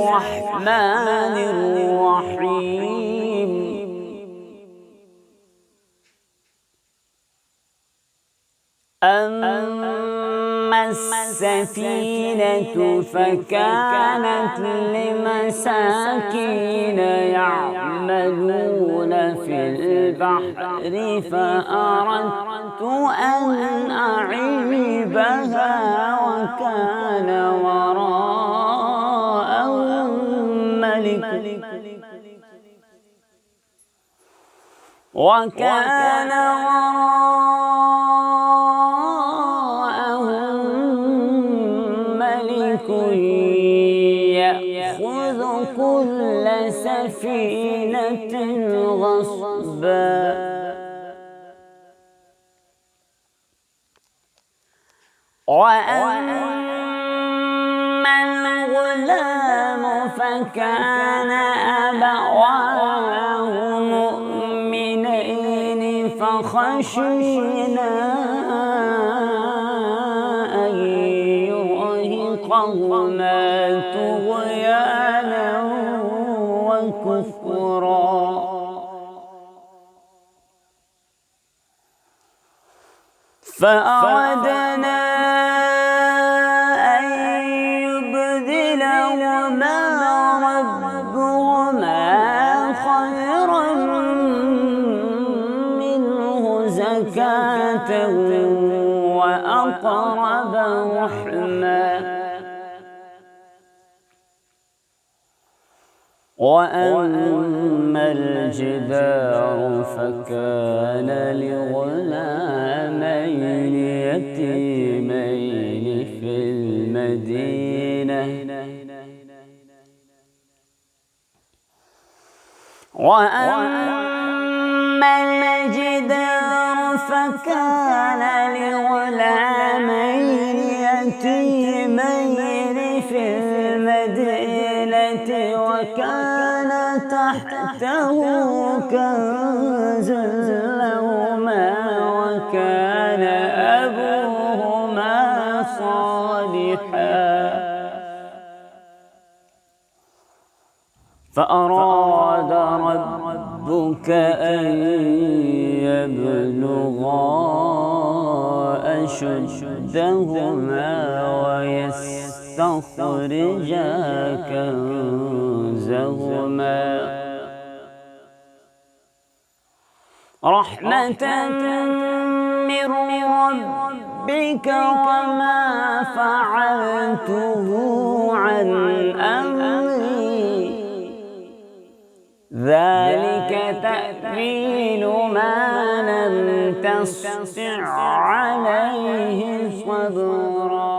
الرحمن الرحيم أما السفينة فكانت لمساكين يعملون في البحر فأردت أن أعيبها وكان وراءهم ملك يأخذ كل سفينة غصبا وأما الغلام فكان أبواه مؤمنين فخشينا أن يرهقهما طغيانا وكفرا فأردنا أن يبدلهما ربهما خيرا منه زكاة وأقرب رحما وأما الجدار فكان لغلامين يتيمين في المدينة وأما الجدار فكان لغلامين يتيمين في المدينة وكان تحته كنز لهما وكان أبوهما صالحا فأراد ربك أن يبلغا أشدهما ويستخرجا كنزهما رحمة من ربك وما فعلته عن أمري ذلك تأويل ما لم تسطع عليه صبرا